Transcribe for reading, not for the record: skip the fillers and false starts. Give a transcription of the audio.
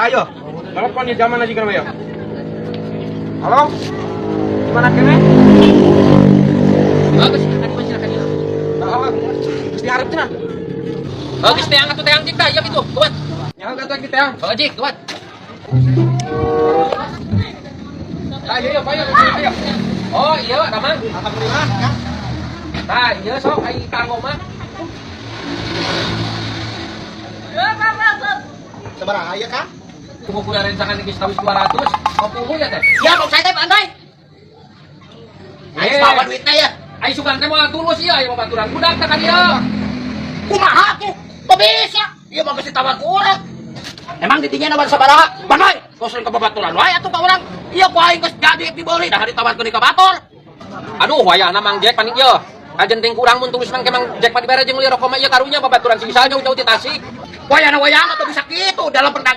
Ayo, telepon di zaman aja kan ya. Halo? Gimana kene? Bagus, kan silakan ya. Mesti harap cenah. Bagus teh angkat tuh teh anjing dah, ya gitu. Kuat. Nyaho kata kita ya. Bagus, kuat. Ayo, ayo. Oh, iya, Damang. Alhamdulillah ya. Tah, iya sok ai kanggo mah. Sabaraha aya Kang? Kubu kuda rencangan geus tawis 200. Kopuhu ya teh. Ya, mau saya teh pandai. Ayo bawa duitnya ya. Ai sugan teh moal tulus ieu, aya babaturan budak teh ka dieu. Kumaha tuh? Kok bisa? Iya mah geus ditawar ku urang. Emang didinya nama sabaraha? Pandai. Kau sering ke babaturan wae atuh ka urang. Iya ku aing geus jadi dibeli dah ditawarkeun ka batur. Aduh, wayahna Mang Jack panik ieu. Ajenting kurang mun tulis nang ke Mang Jack pa dibere jeung li rokok mah ieu karunya babaturan si bisa jauh-jauh ti Tasik. Wayana-wayana tuh bisa gitu dalam perdagangan.